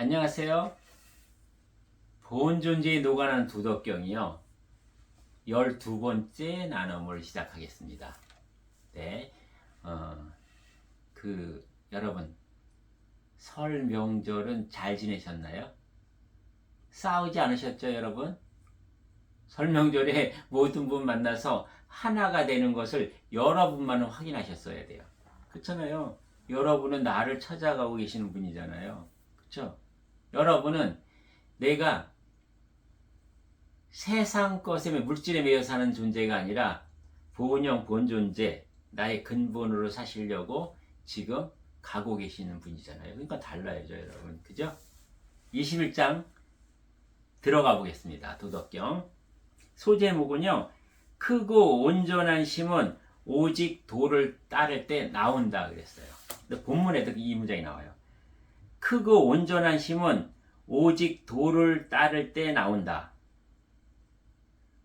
안녕하세요. 본존재에 녹아난 도덕경이요. 12번째 나눔을 시작하겠습니다. 네. 여러분, 설 명절은 잘 지내셨나요? 싸우지 않으셨죠, 여러분? 설 명절에 모든 분 만나서 하나가 되는 것을 여러분만은 확인하셨어야 돼요. 그렇잖아요. 여러분은 나를 찾아가고 계시는 분이잖아요. 그렇죠? 여러분은 내가 세상 것에 물질에 매여 사는 존재가 아니라 본영 본존재, 나의 근본으로 사시려고 지금 가고 계시는 분이잖아요. 그러니까 달라야죠, 여러분. 그죠? 21장 들어가 보겠습니다. 도덕경. 소제목은요. 크고 온전한 심은 오직 도를 따를 때 나온다 그랬어요. 근데 본문에도 이 문장이 나와요. 크고 온전한 심은 오직 도를 따를 때 나온다.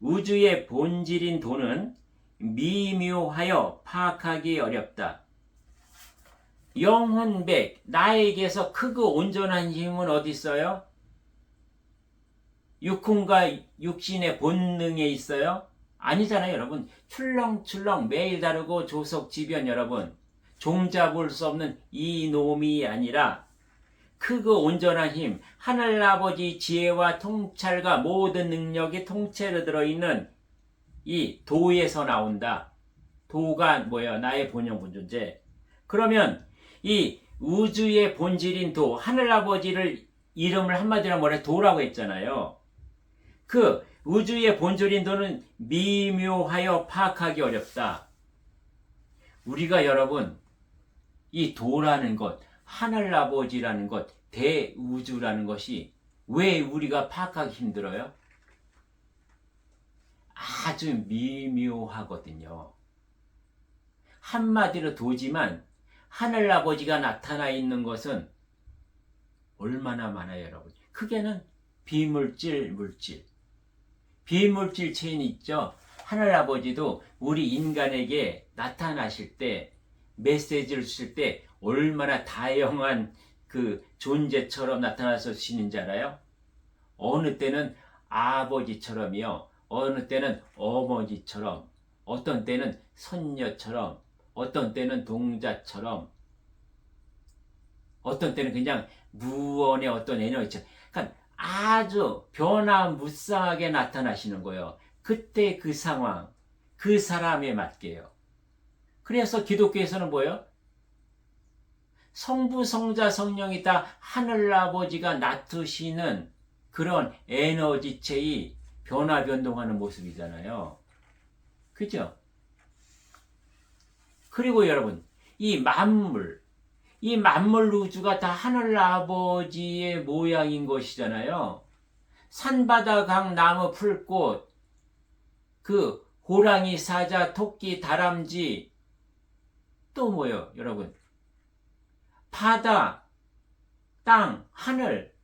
우주의 본질인 도는 미묘하여 파악하기 어렵다. 영혼백, 나에게서 크고 온전한 힘은 어디 있어요? 육훈과 육신의 본능에 있어요? 아니잖아요, 여러분. 출렁출렁 매일 다르고 조석지변, 여러분. 종잡을 수 없는 이 놈이 아니라 크고 온전한 힘, 하늘아버지 지혜와 통찰과 모든 능력이 통째로 들어있는 이 도에서 나온다. 도가 뭐예요? 나의 본영 본존재. 그러면 이 우주의 본질인 도, 하늘아버지를 이름을 한마디로 뭐래? 도라고 했잖아요. 그 우주의 본질인 도는 미묘하여 파악하기 어렵다. 우리가 여러분 이 도라는 것, 하늘아버지라는 것, 대우주라는 것이 왜 우리가 파악하기 힘들어요? 아주 미묘하거든요. 한마디로 도지만 하늘아버지가 나타나 있는 것은 얼마나 많아요, 여러분. 크게는 비물질, 물질. 비물질 체인 있죠? 하늘아버지도 우리 인간에게 나타나실 때, 메시지를 주실 때 얼마나 다양한 그 존재처럼 나타나시는지 알아요? 어느 때는 아버지처럼이요. 어느 때는 어머니처럼, 어떤 때는 선녀처럼, 어떤 때는 동자처럼, 어떤 때는 그냥 무언의 어떤 에너지처럼. 그러니까 아주 변화무쌍하게 나타나시는 거예요. 그때 그 상황, 그 사람에 맞게요. 그래서 기독교에서는 뭐예요? 성부, 성자, 성령이 다 하늘아버지가 나타시는 그런 에너지체의 변화 변동하는 모습이잖아요. 그죠? 그리고 여러분, 이 만물 우주가 다 하늘아버지의 모양인 것이잖아요. 산바다, 강, 나무, 풀꽃, 그 호랑이, 사자, 토끼, 다람쥐, 또 뭐예요, 여러분? 바다, 땅, 하늘,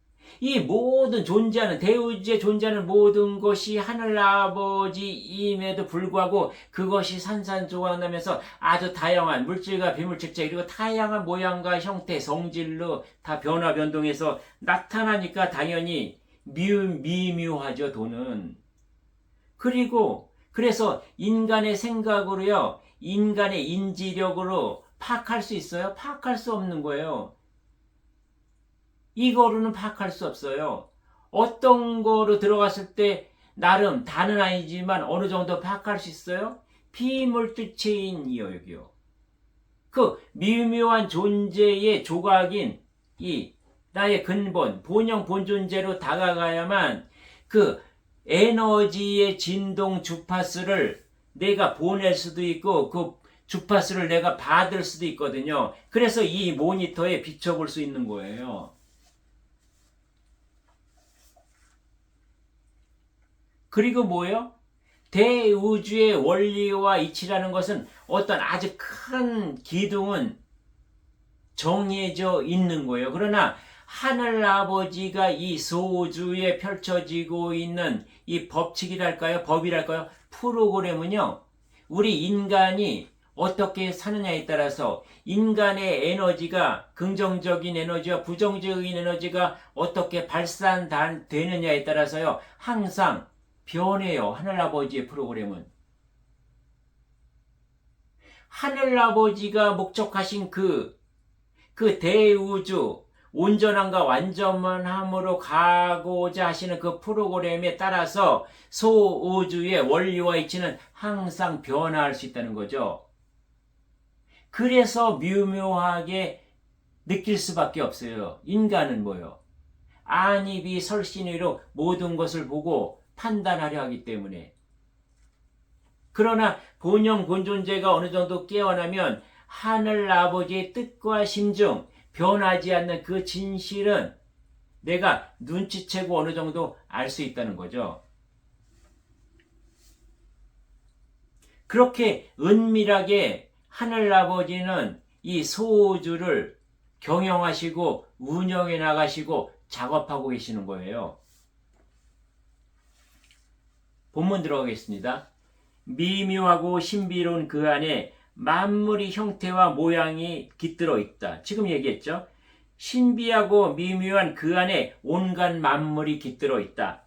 이 모든 존재하는, 대우주에 존재하는 모든 것이 하늘아버지임에도 불구하고 그것이 산산조각나면서 아주 다양한 물질과 비물질체 그리고 다양한 모양과 형태, 성질로 다 변화 변동해서 나타나니까 당연히 미묘하죠, 도는. 그리고 그래서 인간의 생각으로요, 인간의 인지력으로 파악할 수 있어요? 파악할 수 없는 거예요. 이거로는 파악할 수 없어요. 어떤 거로 들어갔을 때 나름 다는 아니지만 어느 정도 파악할 수 있어요? 비물질체인이요, 여기요. 그 미묘한 존재의 조각인 이 나의 근본, 본영 본존재로 다가가야만 그 에너지의 진동 주파수를 내가 보낼 수도 있고 그 주파수를 내가 받을 수도 있거든요. 그래서 이 모니터에 비춰볼 수 있는 거예요. 그리고 뭐예요? 대우주의 원리와 이치라는 것은 어떤 아주 큰 기둥은 정해져 있는 거예요. 그러나 하늘아버지가 이 소주에 펼쳐지고 있는 이 법칙이랄까요? 법이랄까요? 프로그램은요. 우리 인간이 어떻게 사느냐에 따라서 인간의 에너지가 긍정적인 에너지와 부정적인 에너지가 어떻게 발산되느냐에 따라서요 항상 변해요. 하늘아버지의 프로그램은. 하늘아버지가 목적하신 그 대우주 온전함과 완전함으로 가고자 하시는 그 프로그램에 따라서 소우주의 원리와 이치는 항상 변화할 수 있다는 거죠. 그래서 묘묘하게 느낄 수밖에 없어요. 인간은 뭐요? 안입이 설신의로 모든 것을 보고 판단하려 하기 때문에. 그러나 본영 본존재가 어느 정도 깨어나면 하늘 아버지의 뜻과 심중, 변하지 않는 그 진실은 내가 눈치채고 어느 정도 알 수 있다는 거죠. 그렇게 은밀하게 하늘 아버지는 이 소우주를 경영하시고 운영해 나가시고 작업하고 계시는 거예요. 본문 들어가겠습니다. 미묘하고 신비로운 그 안에 만물의 형태와 모양이 깃들어 있다. 지금 얘기했죠. 신비하고 미묘한 그 안에 온갖 만물이 깃들어 있다.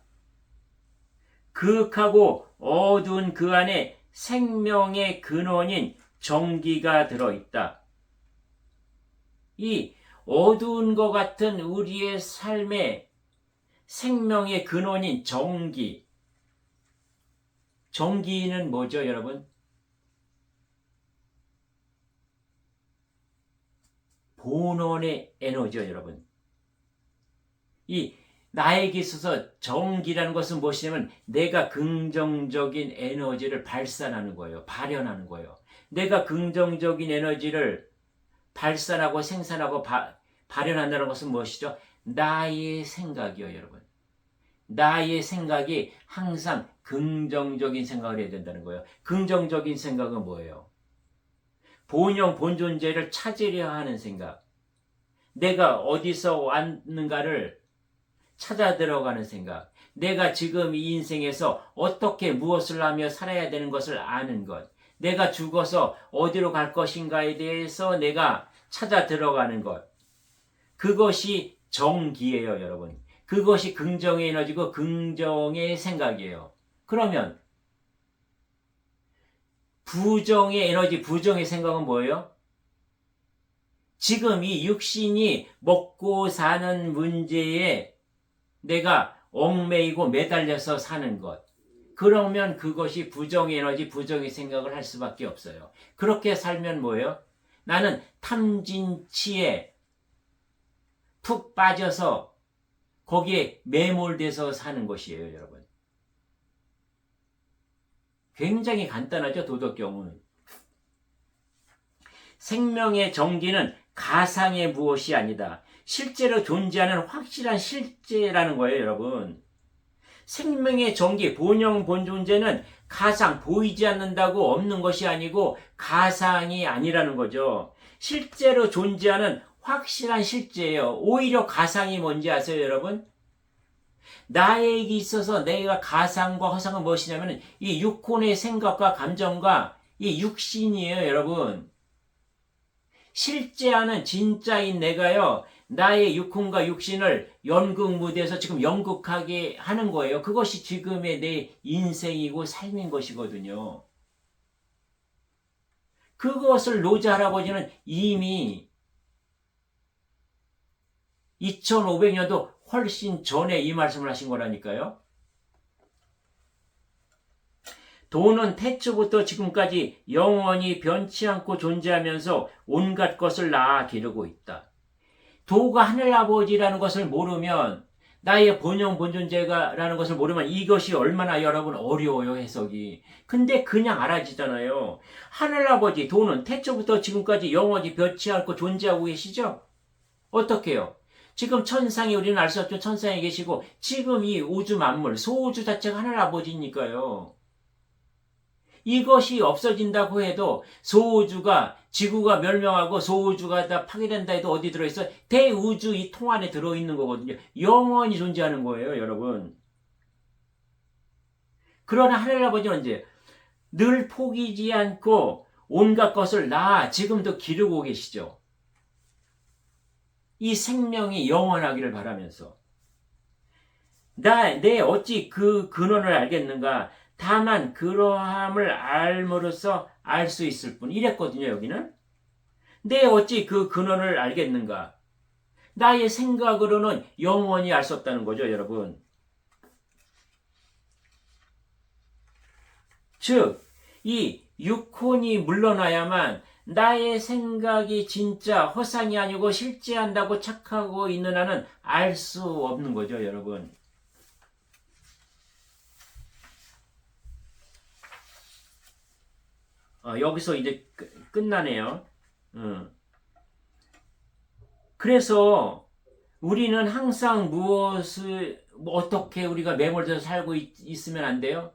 그윽하고 어두운 그 안에 생명의 근원인 정기가 들어있다. 이 어두운 것 같은 우리의 삶의 생명의 근원인 정기. 정기는 뭐죠, 여러분? 본원의 에너지요, 여러분. 이 나에게 있어서 정기라는 것은 무엇이냐면 내가 긍정적인 에너지를 발산하는 거예요. 발현하는 거예요. 내가 긍정적인 에너지를 발산하고 생산하고 발현한다는 것은 무엇이죠? 나의 생각이요, 여러분. 나의 생각이 항상 긍정적인 생각을 해야 된다는 거예요. 긍정적인 생각은 뭐예요? 본영, 본존재를 찾으려 하는 생각. 내가 어디서 왔는가를 찾아 들어가는 생각. 내가 지금 이 인생에서 어떻게 무엇을 하며 살아야 되는 것을 아는 것. 내가 죽어서 어디로 갈 것인가에 대해서 내가 찾아 들어가는 것. 그것이 정기예요, 여러분. 그것이 긍정의 에너지고 긍정의 생각이에요. 그러면 부정의 에너지, 부정의 생각은 뭐예요? 지금 이 육신이 먹고 사는 문제에 내가 얽매이고 매달려서 사는 것. 그러면 그것이 부정의 에너지, 부정의 생각을 할 수밖에 없어요. 그렇게 살면 뭐예요? 나는 탐진치에 푹 빠져서 거기에 매몰돼서 사는 것이에요, 여러분. 굉장히 간단하죠, 도덕경은. 생명의 정기는 가상의 무엇이 아니다. 실제로 존재하는 확실한 실제라는 거예요, 여러분. 생명의 정기, 본영, 본존재는 가상, 보이지 않는다고 없는 것이 아니고 가상이 아니라는 거죠. 실제로 존재하는 확실한 실제예요. 오히려 가상이 뭔지 아세요, 여러분? 나에게 있어서 내가 가상과 허상은 무엇이냐면 이 육혼의 생각과 감정과 이 육신이에요, 여러분. 실제하는 진짜인 내가요, 나의 육혼과 육신을 연극 무대에서 지금 연극하게 하는 거예요. 그것이 지금의 내 인생이고 삶인 것이거든요. 그것을 노자 할아버지는 이미 2500년도 훨씬 전에 이 말씀을 하신 거라니까요. 도는 태초부터 지금까지 영원히 변치 않고 존재하면서 온갖 것을 낳아 기르고 있다. 도가 하늘아버지라는 것을 모르면, 나의 본영 본존재가라는 것을 모르면 이것이 얼마나 여러분 어려워요, 해석이. 근데 그냥 알아지잖아요. 하늘아버지, 도는 태초부터 지금까지 영원히 변치 않고 존재하고 계시죠? 어떻게 해요? 지금 천상에 우리는 알 수 없죠. 천상에 계시고 지금 이 우주 만물, 소우주 자체가 하늘아버지니까요. 이것이 없어진다고 해도 소우주가, 지구가 멸명하고 소우주가 다 파괴된다 해도 어디 들어있어요? 대우주 이 통 안에 들어있는 거거든요. 영원히 존재하는 거예요, 여러분. 그러나 하늘아버지는 이제 늘 포기지 않고 온갖 것을 지금도 기르고 계시죠. 이 생명이 영원하기를 바라면서 내 어찌 그 근원을 알겠는가? 다만 그러함을 알므로써 알 수 있을 뿐. 이랬거든요. 여기는. 내 어찌 그 근원을 알겠는가? 나의 생각으로는 영원히 알 수 없다는 거죠, 여러분. 즉, 이 육혼이 물러나야만 나의 생각이 진짜 허상이 아니고 실제한다고 착하고 있는 한은 알 수 없는 거죠, 여러분. 여기서 이제 끝나네요. 그래서 우리는 항상 어떻게 우리가 매몰돼서 살고 있으면 안 돼요?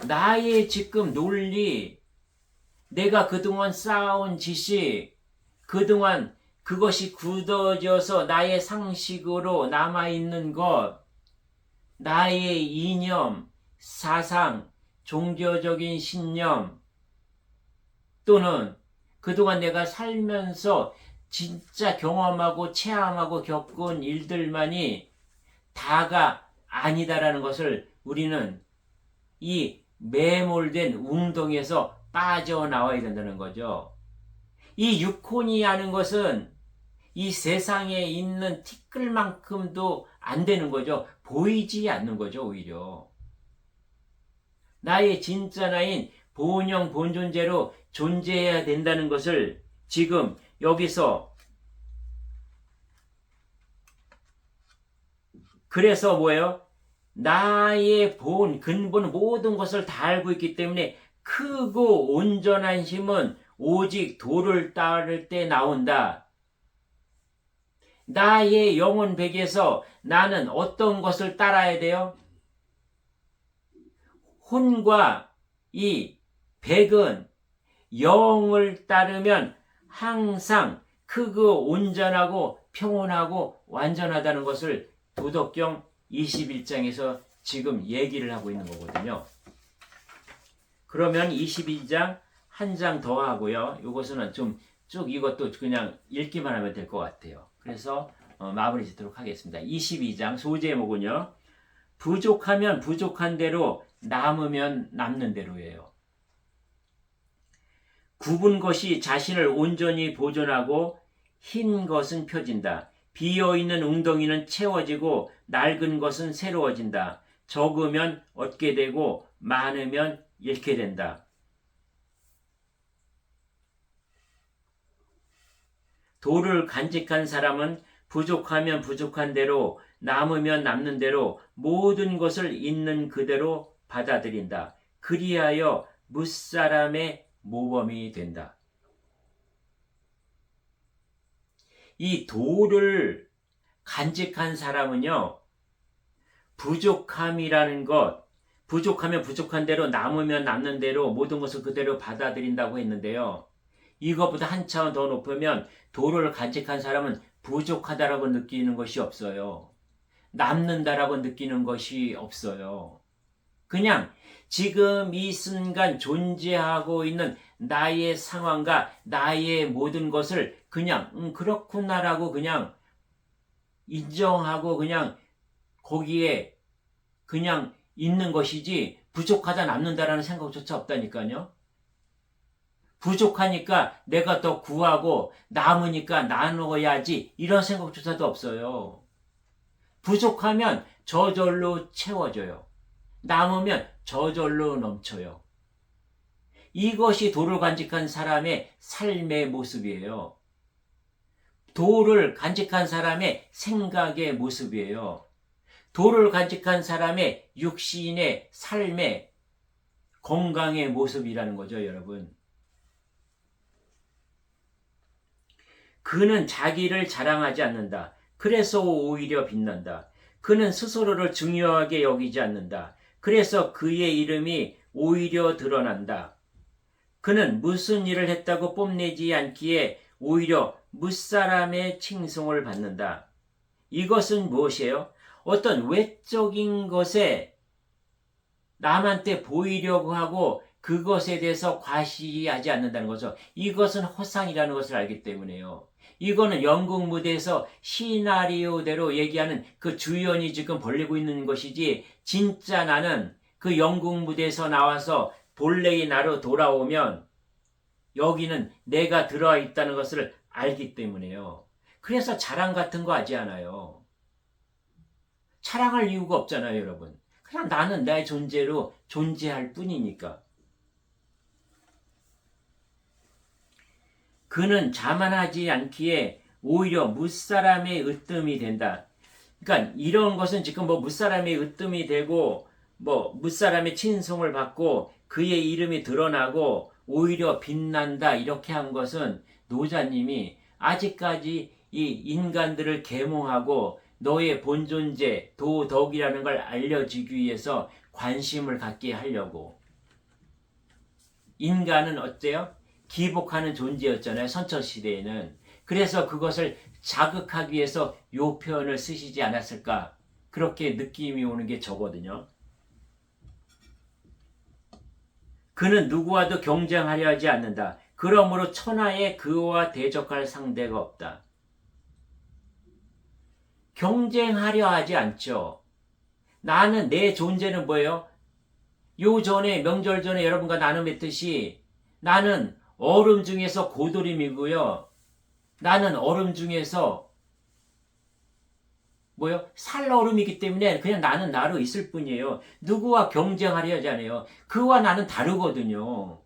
나의 지금 논리, 내가 그동안 쌓아온 지식, 그동안 그것이 굳어져서 나의 상식으로 남아있는 것, 나의 이념, 사상, 종교적인 신념, 또는 그동안 내가 살면서 진짜 경험하고 체험하고 겪은 일들만이 다가 아니다라는 것을 우리는 이 매몰된 웅덩이에서 빠져나와야 된다는 거죠. 이 육혼이 하는 것은 이 세상에 있는 티끌만큼도 안 되는 거죠. 보이지 않는 거죠, 오히려. 나의 진짜 나인 본영 본존재로 존재해야 된다는 것을 지금 여기서 그래서 뭐예요? 나의 근본 모든 것을 다 알고 있기 때문에 크고 온전한 힘은 오직 도를 따를 때 나온다. 나의 영혼 백에서 나는 어떤 것을 따라야 돼요? 혼과 이 백은 영을 따르면 항상 크고 온전하고 평온하고 완전하다는 것을 도덕경 21장에서 지금 얘기를 하고 있는 거거든요. 그러면 22장 한 장 더 하고요. 이것은 좀 쭉 이것도 그냥 읽기만 하면 될 것 같아요. 그래서 마무리 짓도록 하겠습니다. 22장 소제목은요. 부족하면 부족한 대로, 남으면 남는 대로예요. 굽은 것이 자신을 온전히 보존하고 흰 것은 펴진다. 비어있는 웅덩이는 채워지고 낡은 것은 새로워진다. 적으면 얻게 되고 많으면 잃게 된다. 도를 간직한 사람은 부족하면 부족한 대로, 남으면 남는 대로 모든 것을 있는 그대로 받아들인다. 그리하여 무사람의 모범이 된다. 이 도를 간직한 사람은요, 부족함이라는 것, 부족하면 부족한 대로, 남으면 남는 대로 모든 것을 그대로 받아들인다고 했는데요. 이것보다 한 차원 더 높으면 도를 간직한 사람은 부족하다라고 느끼는 것이 없어요. 남는다라고 느끼는 것이 없어요. 그냥 지금 이 순간 존재하고 있는 나의 상황과 나의 모든 것을 그냥 그렇구나라고 그냥 인정하고 그냥 거기에 그냥 있는 것이지 부족하다 남는다라는 생각조차 없다니까요. 부족하니까 내가 더 구하고 남으니까 나누어야지 이런 생각조차도 없어요. 부족하면 저절로 채워져요. 남으면 저절로 넘쳐요. 이것이 도를 간직한 사람의 삶의 모습이에요. 도를 간직한 사람의 생각의 모습이에요. 도를 간직한 사람의 육신의 삶의 건강의 모습이라는 거죠, 여러분. 그는 자기를 자랑하지 않는다. 그래서 오히려 빛난다. 그는 스스로를 중요하게 여기지 않는다. 그래서 그의 이름이 오히려 드러난다. 그는 무슨 일을 했다고 뽐내지 않기에 오히려 무사람의 칭송을 받는다. 이것은 무엇이에요? 어떤 외적인 것에 남한테 보이려고 하고 그것에 대해서 과시하지 않는다는 거죠. 이것은 허상이라는 것을 알기 때문에요. 이거는 연극 무대에서 시나리오대로 얘기하는 그 주연이 지금 벌리고 있는 것이지, 진짜 나는 그 연극 무대에서 나와서 본래의 나로 돌아오면 여기는 내가 들어와 있다는 것을 알기 때문에요. 그래서 자랑 같은 거 하지 않아요. 자랑할 이유가 없잖아요, 여러분. 그냥 나는 내 존재로 존재할 뿐이니까. 그는 자만하지 않기에 오히려 무사람의 으뜸이 된다. 그러니까 이런 것은 지금 뭐 무사람의 으뜸이 되고 뭐 무사람의 칭송을 받고 그의 이름이 드러나고 오히려 빛난다, 이렇게 한 것은 노자님이 아직까지 이 인간들을 계몽하고 너의 본존재 도덕이라는 걸 알려주기 위해서 관심을 갖게 하려고. 인간은 어때요? 기복하는 존재였잖아요, 선천시대에는. 그래서 그것을 자극하기 위해서 요 표현을 쓰시지 않았을까, 그렇게 느낌이 오는 게 저거든요. 그는 누구와도 경쟁하려 하지 않는다. 그러므로 천하에 그와 대적할 상대가 없다. 경쟁하려 하지 않죠. 나는, 내 존재는 뭐예요? 요 전에, 명절 전에 여러분과 나눔했듯이 나는 얼음 중에서 고도림이고요. 나는 얼음 중에서 뭐요? 살얼음이기 때문에 그냥 나는 나로 있을 뿐이에요. 누구와 경쟁하려 하지 않아요. 그와 나는 다르거든요.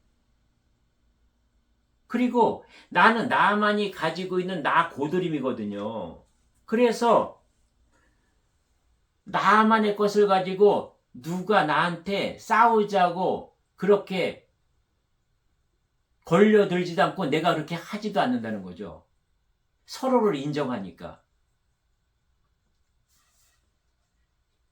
그리고 나는 나만이 가지고 있는 나 고도림이거든요. 그래서 나만의 것을 가지고 누가 나한테 싸우자고 그렇게 걸려들지도 않고 내가 그렇게 하지도 않는다는 거죠. 서로를 인정하니까.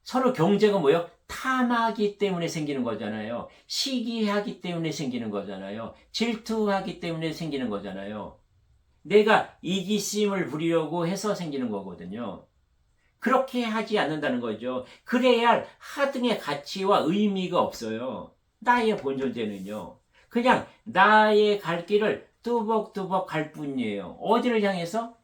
서로 경쟁은 뭐예요? 탐하기 때문에 생기는 거잖아요. 시기하기 때문에 생기는 거잖아요. 질투하기 때문에 생기는 거잖아요. 내가 이기심을 부리려고 해서 생기는 거거든요. 그렇게 하지 않는다는 거죠. 그래야 할 하등의 가치와 의미가 없어요. 나의 본존재는요. 그냥 나의 갈 길을 뚜벅뚜벅 갈 뿐이에요. 어디를 향해서?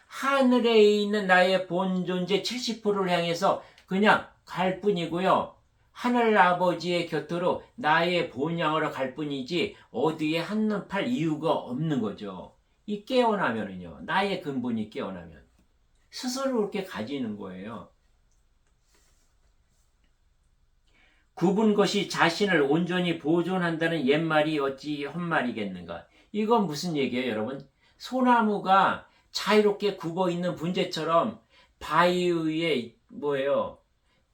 하늘에 있는 나의 본존재 70%를 향해서 그냥 갈 뿐이고요. 하늘 아버지의 곁으로 나의 본향으로 갈 뿐이지 어디에 한눈 팔 이유가 없는 거죠. 이 깨어나면은요. 나의 근본이 깨어나면 스스로 그렇게 가지는 거예요. 굽은 것이 자신을 온전히 보존한다는 옛말이 어찌 헛말이겠는가. 이건 무슨 얘기예요, 여러분? 소나무가 자유롭게 굽어 있는 분재처럼 바위 위에 뭐예요?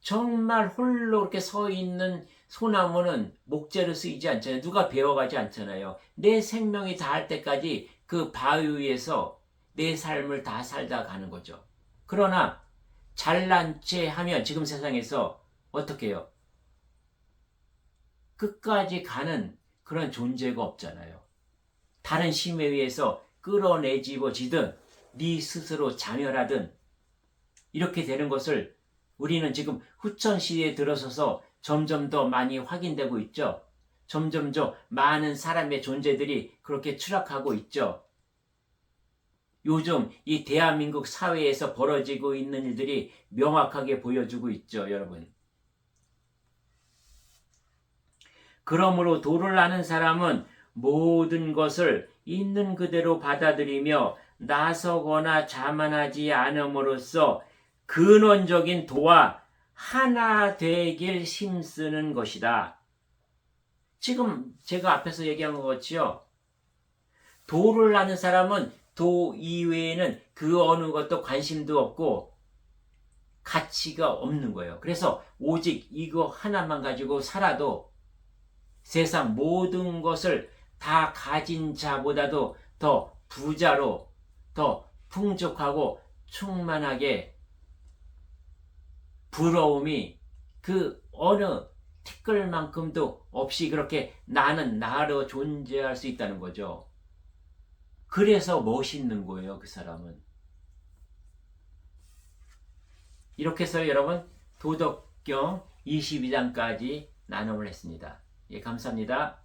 정말 홀로 이렇게 서 있는 소나무는 목재로 쓰이지 않잖아요. 누가 베어가지 않잖아요. 내 생명이 다할 때까지 그 바위 위에서 내 삶을 다 살다 가는 거죠. 그러나 잘난 체 하면 지금 세상에서 어떻게 해요? 끝까지 가는 그런 존재가 없잖아요. 다른 힘에 의해서 끌어내집어지든 네 스스로 자멸하든 이렇게 되는 것을 우리는 지금 후천 시대에 들어서서 점점 더 많이 확인되고 있죠. 점점 더 많은 사람의 존재들이 그렇게 추락하고 있죠. 요즘 이 대한민국 사회에서 벌어지고 있는 일들이 명확하게 보여주고 있죠, 여러분. 그러므로 도를 아는 사람은 모든 것을 있는 그대로 받아들이며 나서거나 자만하지 않음으로써 근원적인 도와 하나 되길 힘쓰는 것이다. 지금 제가 앞에서 얘기한 것 같지요. 도를 아는 사람은 도 이외에는 그 어느 것도 관심도 없고 가치가 없는 거예요. 그래서 오직 이거 하나만 가지고 살아도 세상 모든 것을 다 가진 자보다도 더 부자로, 더 풍족하고 충만하게 부러움이 그 어느 티끌만큼도 없이 그렇게 나는 나로 존재할 수 있다는 거죠. 그래서 멋있는 거예요, 그 사람은. 이렇게 해서 여러분 도덕경 22장까지 나눔을 했습니다. 예, 감사합니다.